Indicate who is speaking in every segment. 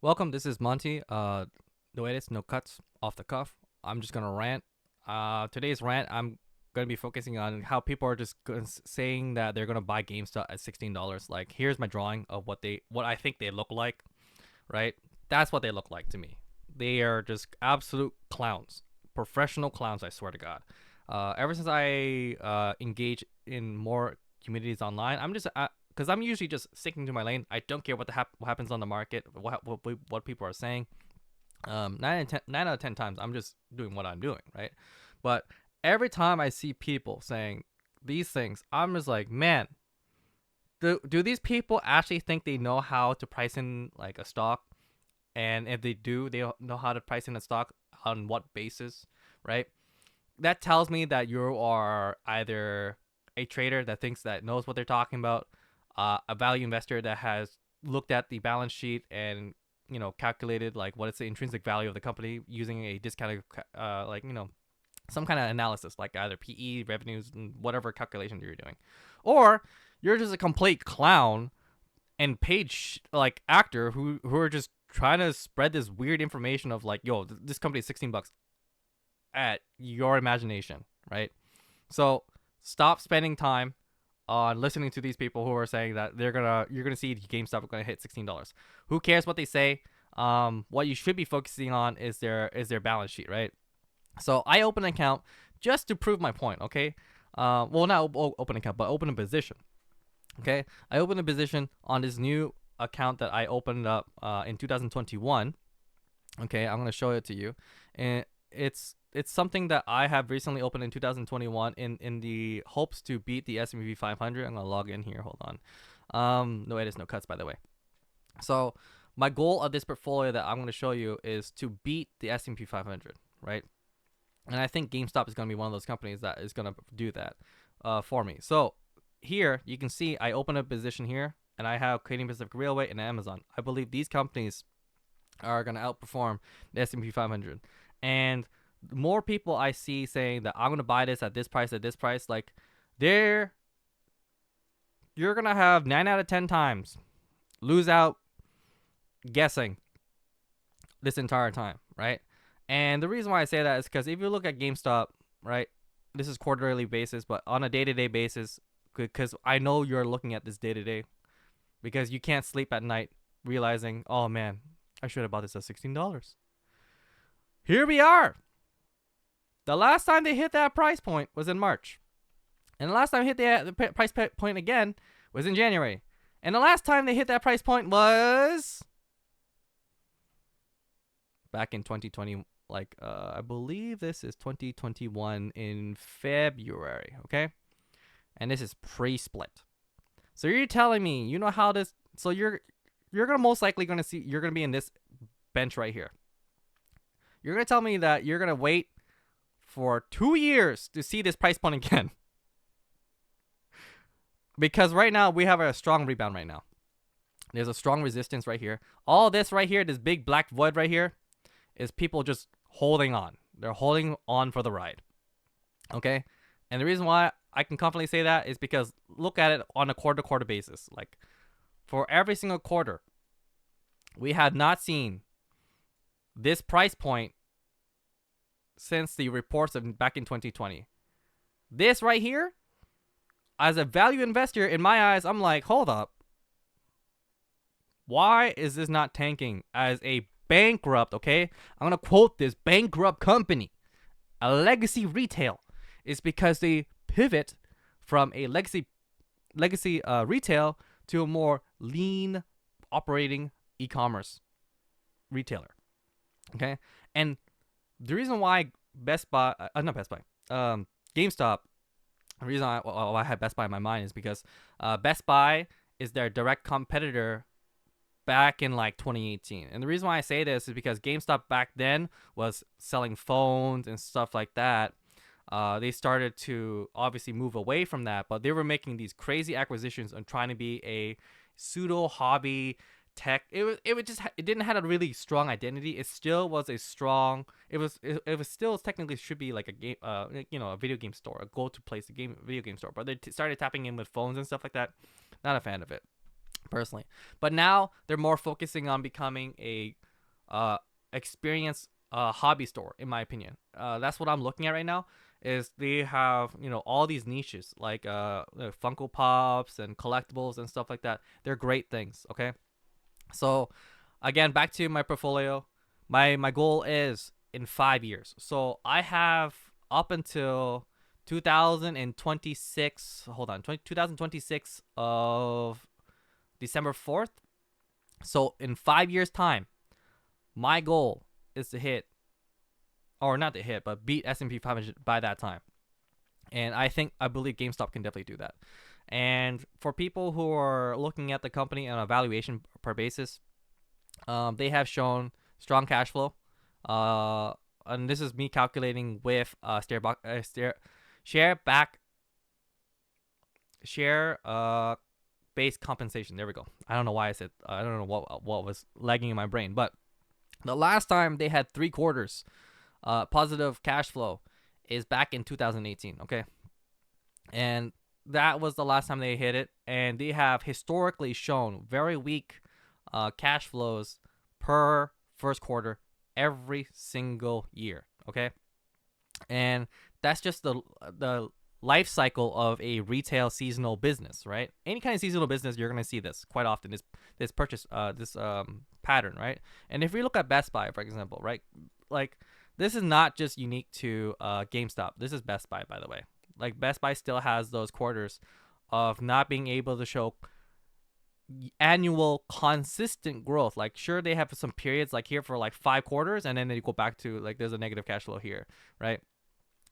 Speaker 1: Welcome. This is Monty. No edits, no cuts, off the cuff. I'm just gonna rant. Today's rant, I'm gonna be focusing on how people are just saying that they're gonna buy GameStop at $16. Like, here's my drawing of what I think they look like. Right? That's what they look like to me. They are just absolute clowns, professional clowns. I swear to God. Ever since I engage in more communities online, I'm just because I'm usually just sticking to my lane. I don't care what happens on the market, what people are saying. 9 out of 10 times, I'm just doing what I'm doing, right? But every time I see people saying these things, I'm just like, man, do these people actually think they know how to price in like a stock? And if they do, they know how to price in a stock on what basis, right? That tells me that you are either a trader that thinks that knows what they're talking about, a value investor that has looked at the balance sheet and calculated like what is the intrinsic value of the company using a discounted some kind of analysis like either PE, revenues, and whatever calculation you're doing, or you're just a complete clown and paid like actor who are just trying to spread this weird information of like, yo, this company is $16 at your imagination, right? So stop spending time on listening to these people who are saying that you're gonna see GameStop are gonna hit $16. Who cares what they say? What you should be focusing on is their balance sheet, right? So I open an account just to prove my point, okay? Well, not open account, but open a position. Okay, I opened a position on this new account that I opened up in 2021. Okay, I'm gonna show it to you, and it's something that I have recently opened in 2021 in the hopes to beat the S&P 500. I'm gonna log in here. Hold on. No edits, no cuts, by the way. So my goal of this portfolio that I'm gonna show you is to beat the S&P 500, right? And I think GameStop is gonna be one of those companies that is gonna do that for me. So here you can see I open a position here, and I have Canadian Pacific Railway and Amazon. I believe these companies are going to outperform the S&P 500. And the more people I see saying that I'm going to buy this at this price, like they're you're going to have 9 out of 10 times lose out guessing this entire time, right? And the reason why I say that is because if you look at GameStop, right? This is quarterly basis, but on a day-to-day basis, because I know you're looking at this day-to-day because you can't sleep at night realizing, oh man, I should have bought this at $16. Here we are. The last time they hit that price point was in March. And the last time they hit the price point again was in January. And the last time they hit that price point was back in 2020. Like, I believe this is 2021 in February, okay? And this is pre-split. So you're telling me, you know how this, so you're gonna most likely you're gonna be in this bench right here. You're gonna tell me that you're gonna wait for 2 years to see this price point again. Because right now we have a strong rebound right now. There's a strong resistance right here. All this right here, this big black void right here, is people just holding on. They're holding on for the ride. Okay? And the reason why I can confidently say that is because look at it on a quarter-to-quarter basis. Like, for every single quarter, we have not seen this price point since the reports of back in 2020. This right here, as a value investor, in my eyes, I'm like, hold up. Why is this not tanking as a bankrupt, okay? I'm going to quote this bankrupt company, a legacy retail. It's because they pivot from a legacy retail to a more lean operating e-commerce retailer. Okay? And the reason why GameStop, the reason I had Best Buy in my mind is because Best Buy is their direct competitor back in like 2018. And the reason why I say this is because GameStop back then was selling phones and stuff like that. They started to obviously move away from that, but they were making these crazy acquisitions and trying to be a pseudo hobby tech. It didn't have a really strong identity. It still was a strong. It was still technically should be like a game, a video game store, a go to place, a video game store. But they started tapping in with phones and stuff like that. Not a fan of it. personally. But now they're more focusing on becoming a uh, experience hobby store, in my opinion. That's what I'm looking at right now. Is they have all these niches like Funko Pops and collectibles and stuff like that. They're great things. Okay, so again, back to my portfolio. My goal is in 5 years. So I have up until 2026. Hold on, 2026 of December 4th. So in 5 years time, my goal is to hit, or not to hit, but beat S&P 500 by that time. And I believe GameStop can definitely do that. And for people who are looking at the company on a valuation per basis, they have shown strong cash flow. And this is me calculating with share back share base compensation. There we go. I don't know why I don't know what was lagging in my brain, but the last time they had 3 quarters positive cash flow is back in 2018. Okay, and that was the last time they hit it, and they have historically shown very weak cash flows per first quarter every single year. Okay, and that's just the life cycle of a retail seasonal business, right? Any kind of seasonal business, you're gonna see this quite often. This purchase this pattern, right? And if we look at Best Buy, for example, right, like this is not just unique to GameStop. This is Best Buy, by the way. Like Best Buy still has those quarters of not being able to show annual consistent growth. Like sure they have some periods like here for like 5 quarters and then they go back to like there's a negative cash flow here, right?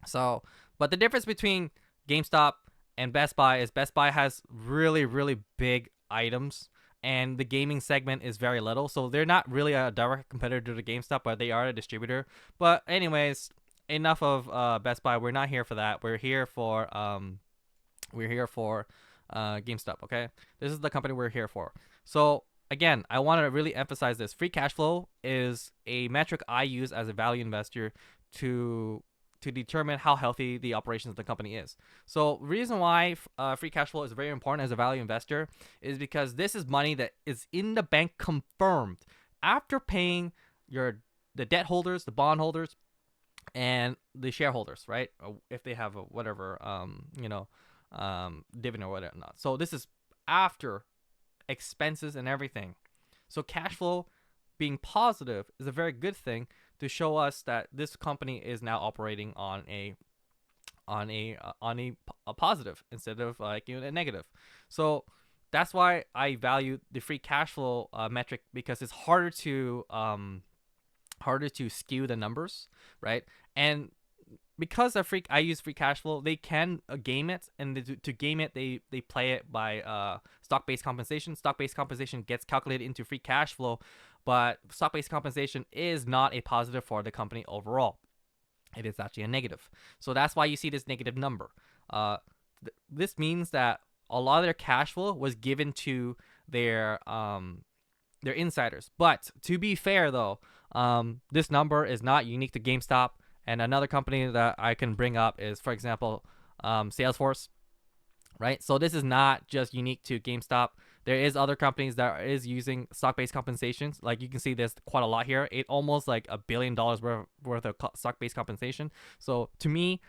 Speaker 1: So, but the difference between GameStop and Best Buy is Best Buy has really, really big items, and the gaming segment is very little. So they're not really a direct competitor to GameStop, but they are a distributor. But anyways, enough of Best Buy. We're not here for that. We're here for GameStop. Okay, this is the company we're here for. So again, I want to really emphasize this. Free cash flow is a metric I use as a value investor to determine how healthy the operations of the company is. So reason why free cash flow is very important as a value investor is because this is money that is in the bank confirmed after paying the debt holders, the bond holders, and the shareholders, right? If they have a whatever dividend or whatever not. So this is after expenses and everything. So cash flow being positive is a very good thing to show us that this company is now operating on a positive instead of like a negative. So that's why I value the free cash flow metric, because it's harder to skew the numbers, right? And because I use free cash flow, they can game it, and to game it, they play it by stock-based compensation. Stock-based compensation gets calculated into free cash flow, but stock-based compensation is not a positive for the company overall. It is actually a negative. So that's why you see this negative number. This means that a lot of their cash flow was given to their insiders. But to be fair, though, this number is not unique to GameStop. And another company that I can bring up is, for example, Salesforce, right? So this is not just unique to GameStop. There is other companies that is using stock-based compensations. Like you can see there's quite a lot here. It almost like $1 billion worth of stock-based compensation. So to me,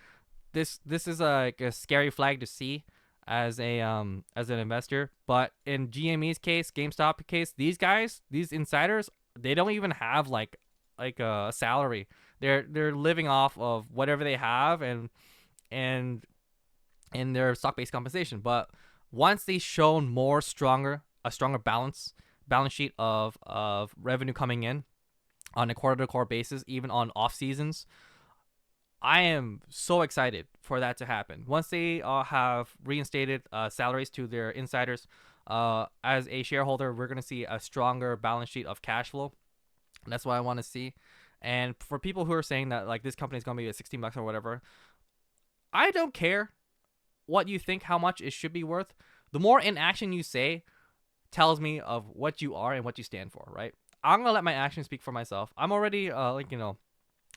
Speaker 1: this is like a scary flag to see as an investor. But in GME's case, GameStop case, these insiders, they don't even have like a salary. They're living off of whatever they have and their stock-based compensation. But once they shown a stronger balance sheet of revenue coming in on a quarter-to-quarter basis, even on off seasons, I am so excited for that to happen. Once they have reinstated salaries to their insiders, as a shareholder, we're gonna see a stronger balance sheet of cash flow. That's what I want to see. And for people who are saying that like this company is gonna be at $16 or whatever, I don't care what you think how much it should be worth. The more inaction you say tells me of what you are and what you stand for, right? I'm gonna let my actions speak for myself. I'm already I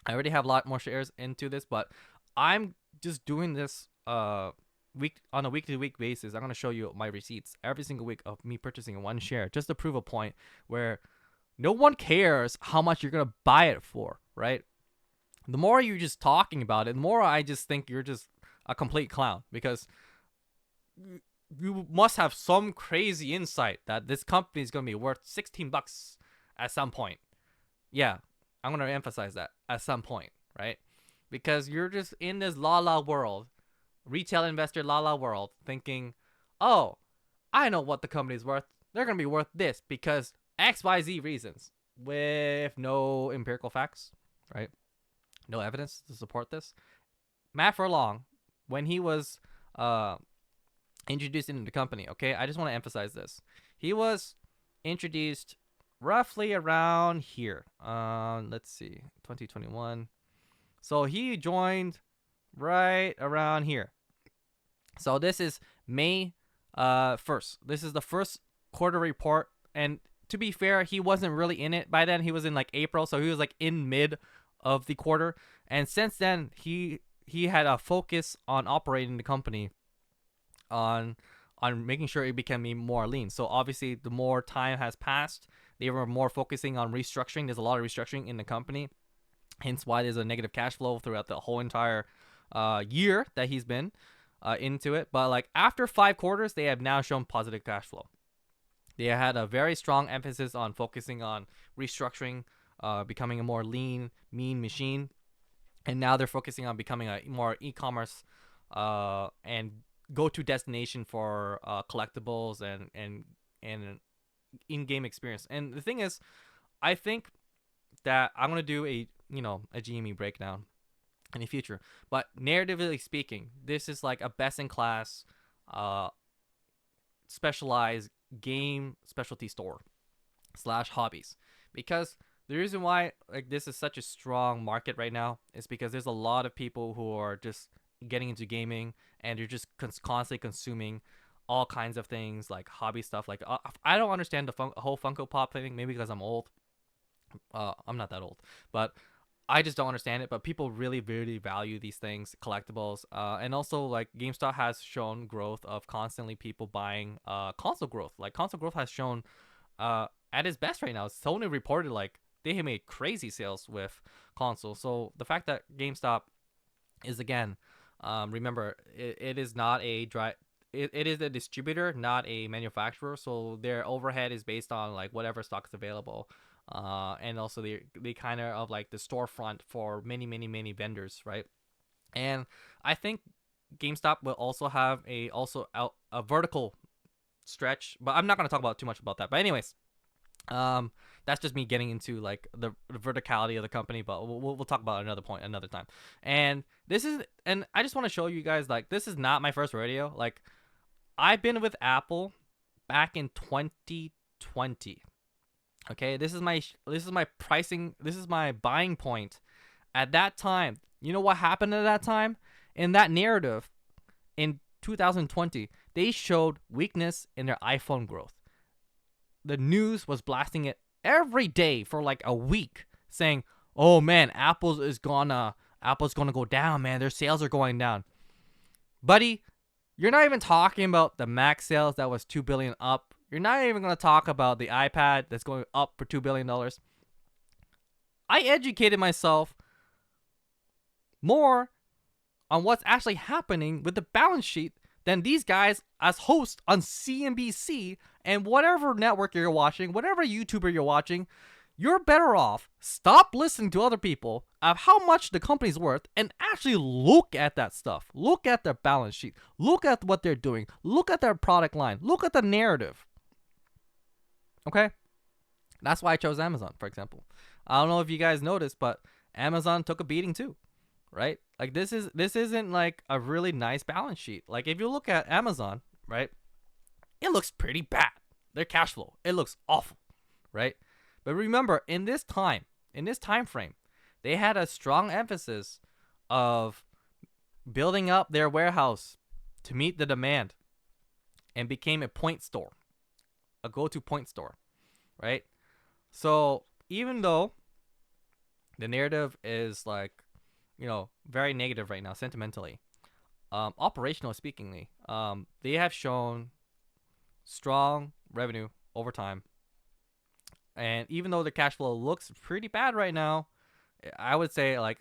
Speaker 1: already have a lot more shares into this, but I'm just doing this on a week to week basis, I'm gonna show you my receipts every single week of me purchasing one share just to prove a point where no one cares how much you're gonna buy it for, right? The more you're just talking about it, the more I just think you're just a complete clown, because you must have some crazy insight that this company is gonna be worth $16 at some point. Yeah, I'm gonna emphasize that, at some point, right? Because you're just in this la la world, retail investor la la world, thinking, oh, I know what the company's worth. They're gonna be worth this because XYZ reasons, with no empirical facts, right? No evidence to support this. Matt Furlong, when he was introduced into the company, okay, I just want to emphasize this. He was introduced roughly around here. Let's see, 2021. So he joined right around here. So this is May 1st. This is the first quarter report. And to be fair, he wasn't really in it by then. He was in like April, so he was like in mid of the quarter. And since then, he had a focus on operating the company on making sure it became more lean. So obviously, the more time has passed, they were more focusing on restructuring. There's a lot of restructuring in the company, hence why there's a negative cash flow throughout the whole entire year that he's been into it. But like after 5 quarters, they have now shown positive cash flow. They had a very strong emphasis on focusing on restructuring, becoming a more lean, mean machine, and now they're focusing on becoming a more e-commerce and go-to destination for collectibles and in-game experience. And the thing is, I think that I'm gonna do a GME breakdown in the future. But narratively speaking, this is like a best-in-class, specialized game specialty store / hobbies. Because the reason why like this is such a strong market right now is because there's a lot of people who are just getting into gaming, and you're just constantly consuming all kinds of things like hobby stuff. Like I don't understand the whole Funko Pop thing, maybe because I'm old. I'm not that old, but I just don't understand it. But people really, really value these things, collectibles, and also like GameStop has shown growth of constantly people buying console growth. Like console growth has shown at its best right now. Sony reported like they have made crazy sales with consoles. So the fact that GameStop is again, remember it is not a dry. It is a distributor, not a manufacturer. So their overhead is based on like whatever stock is available. And also they kind of like the storefront for many vendors, right? And I think GameStop will also have a vertical stretch, but I'm not going to talk about too much about that. But anyways, that's just me getting into like the verticality of the company, but we'll talk about another point another time. And I just want to show you guys, like, this is not my first rodeo. Like, I've been with Apple back in 2020. Okay, this is my pricing, this is my buying point at that time. You know what happened at that time? In that narrative in 2020, they showed weakness in their iPhone growth. The news was blasting it every day for like a week, saying, "Oh man, Apple's gonna go down, man. Their sales are going down." Buddy, you're not even talking about the Mac sales that was 2 billion up. You're not even going to talk about the iPad that's going up for $2 billion. I educated myself more on what's actually happening with the balance sheet than these guys as hosts on CNBC and whatever network you're watching, whatever YouTuber you're watching. You're better off stop listening to other people of how much the company's worth and actually look at that stuff. Look at their balance sheet. Look at what they're doing. Look at their product line. Look at the narrative. Okay? That's why I chose Amazon, for example. I don't know if you guys noticed, but Amazon took a beating too, right? Like this isn't like a really nice balance sheet. Like if you look at Amazon, right? It looks pretty bad. Their cash flow, it looks awful, right? But remember, in this time frame, they had a strong emphasis of building up their warehouse to meet the demand and became a point store, a go-to point store, right? So even though the narrative is like, very negative right now, sentimentally, operational speakingly, they have shown strong revenue over time. And even though the cash flow looks pretty bad right now, I would say, like,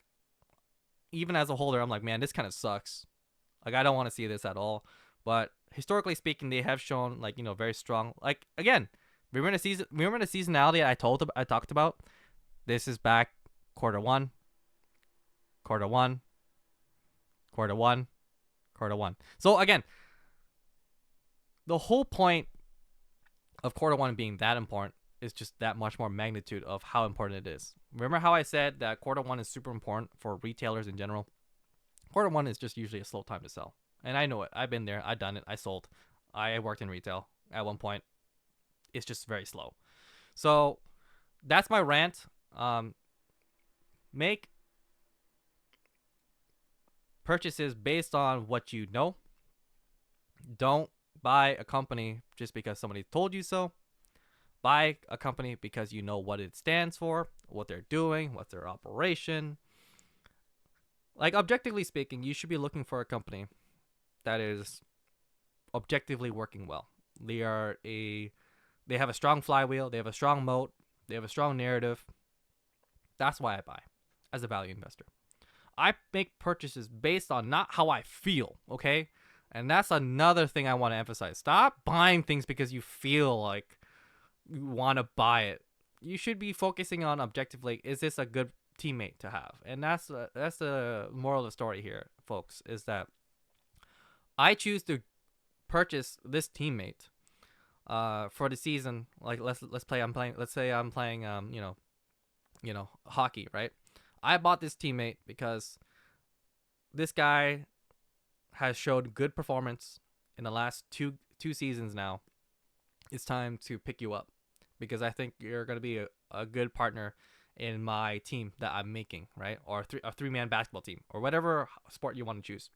Speaker 1: even as a holder, I'm like, man, this kind of sucks. Like, I don't want to see this at all. But historically speaking, they have shown, like, very strong. Like, again, remember the seasonality I talked about. This is back quarter one, quarter one, quarter one, quarter one. So again, the whole point of quarter one being that important is just that much more magnitude of how important it is. Remember how I said that quarter one is super important for retailers in general? Quarter one is just usually a slow time to sell. And I know it. I've been there. I've done it. I sold. I worked in retail at one point. It's just very slow. So that's my rant. Make purchases based on what you know. Don't buy a company just because somebody told you so. Buy a company because you know what it stands for, what they're doing, what's their operation. Like, objectively speaking, you should be looking for a company that is objectively working well. They have a strong flywheel, they have a strong moat, they have a strong narrative. That's why I buy as a value investor. I make purchases based on not how I feel, okay? And that's another thing I want to emphasize. Stop buying things because you feel like you want to buy it. You should be focusing on objectively, is this a good teammate to have? And that's the moral of the story here, folks, is that I choose to purchase this teammate for the season. Like, let's say I'm playing hockey, right? I bought this teammate because this guy has showed good performance in the last two seasons now. It's time to pick you up because I think you're going to be a good partner in my team that I'm making, right? Or a three-man basketball team or whatever sport you want to choose.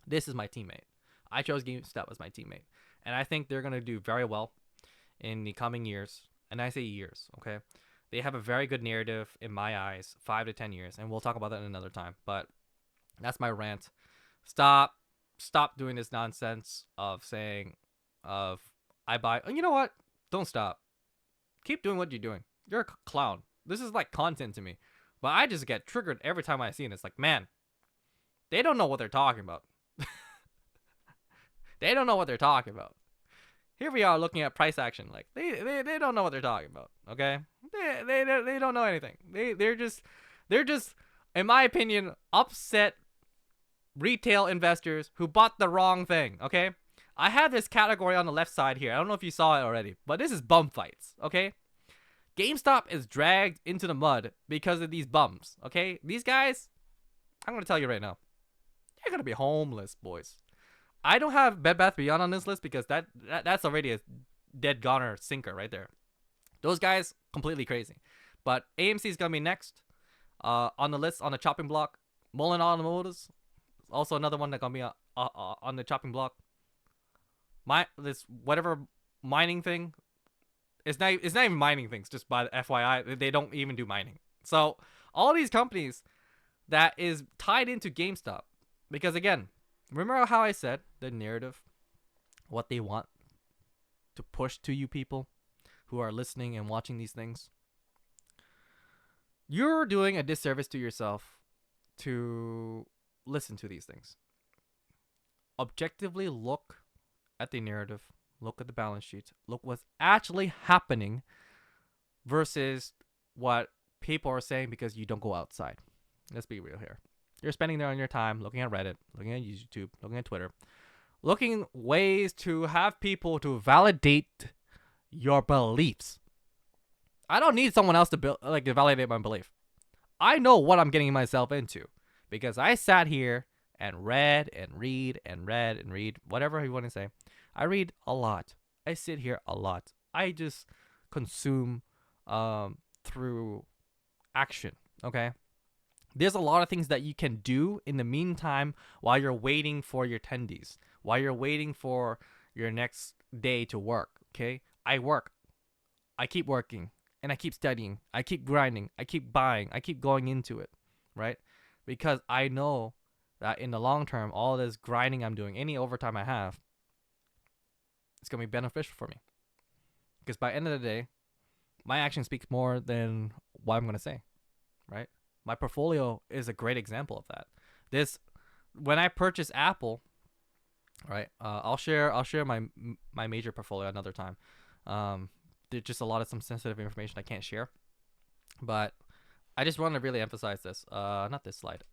Speaker 1: This is my teammate. I chose GameStop as my teammate. And I think they're going to do very well in the coming years. And I say years, okay? They have a very good narrative in my eyes, 5 to 10 years. And we'll talk about that another time. But that's my rant. Stop doing this nonsense of saying, I buy. You know what? Don't stop. Keep doing what you're doing. You're a clown. This is like content to me. But I just get triggered every time I see it. It's like, man, they don't know what they're talking about. They don't know what they're talking about. Here we are looking at price action. Like, they don't know what they're talking about. Okay? They don't know anything. They're just, in my opinion, upset retail investors who bought the wrong thing. Okay? I have this category on the left side here. I don't know if you saw it already, but this is bum fights. Okay? GameStop is dragged into the mud because of these bums. Okay? These guys, I'm gonna tell you right now, you're gonna be homeless, boys. I don't have Bed Bath Beyond on this list because that's already a dead goner sinker right there. Those guys, completely crazy. But AMC is gonna be next on the list, on the chopping block. Mullen Automotives, also another one that's gonna be on the chopping block. This whatever mining thing, it's not even mining things. Just by the FYI, they don't even do mining. So all these companies that is tied into GameStop, because again, remember how I said the narrative, what they want to push to you people who are listening and watching these things? You're doing a disservice to yourself to listen to these things. Objectively look at the narrative, look at the balance sheets, look what's actually happening versus what people are saying because you don't go outside. Let's be real here. You're spending there on your time looking at Reddit, looking at YouTube, looking at Twitter, looking ways to have people to validate your beliefs. I don't need someone else to validate my belief. I know what I'm getting myself into because I sat here and read and read and read and read, whatever you want to say. I read a lot. I sit here a lot. I just consume through action, okay? There's a lot of things that you can do in the meantime while you're waiting for your tendies, while you're waiting for your next day to work, okay? I work. I keep working, and I keep studying. I keep grinding. I keep buying. I keep going into it, right? Because I know that in the long term, all this grinding I'm doing, any overtime I have, it's gonna be beneficial for me. Because by the end of the day, my action speaks more than what I'm gonna say, right? My portfolio is a great example of that. This when I purchased Apple, right? I'll share my major portfolio another time. There's just a lot of some sensitive information I can't share, but I just want to really emphasize this. Not this slide.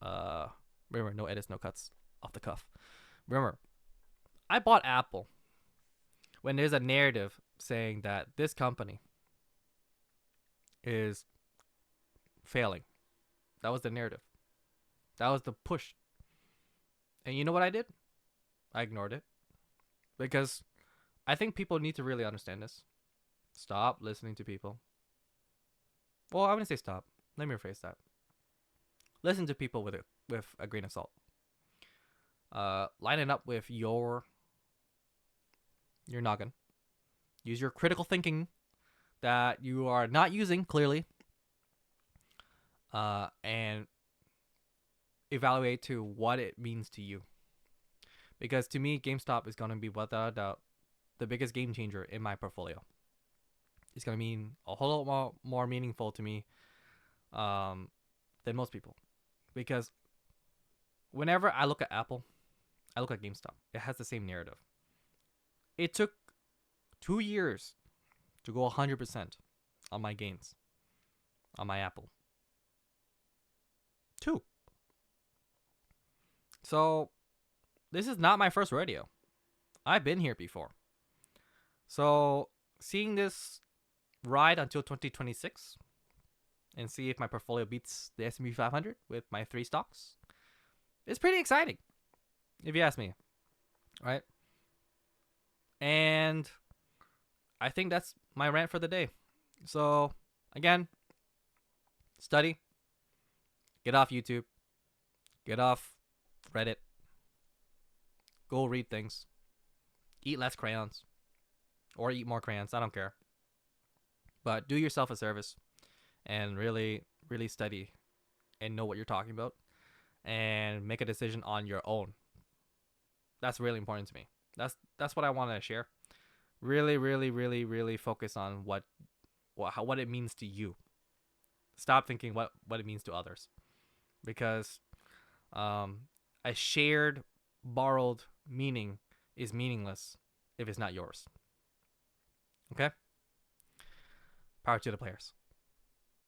Speaker 1: Remember, no edits, no cuts, off the cuff. Remember, I bought Apple when there's a narrative saying that this company is failing. That was the narrative. That was the push. And you know what I did? I ignored it because I think people need to really understand this. Stop listening to people. Well, I wouldn't say stop. Let me rephrase that. Listen to people with a grain of salt. Line it up with your noggin. Use your critical thinking that you are not using clearly, and evaluate to what it means to you. Because to me, GameStop is going to be without a doubt the biggest game changer in my portfolio. It's going to mean a whole lot more meaningful to me than most people. Because whenever I look at Apple, I look at GameStop. It has the same narrative. It took 2 years to go 100% on my gains, on my Apple. 2. So this is not my first rodeo. I've been here before. So seeing this ride until 2026 and see if my portfolio beats the S&P 500 with my 3 stocks, it's pretty exciting, if you ask me, right? And I think that's my rant for the day. So again, study, get off YouTube, get off Reddit, go read things, eat less crayons, or eat more crayons. I don't care. But do yourself a service and really, really study and know what you're talking about and make a decision on your own. That's really important to me. That's what I want to share. Really, really, really, really focus on what it means to you. Stop thinking what it means to others, because a shared, borrowed meaning is meaningless if it's not yours. Okay? Power to the players.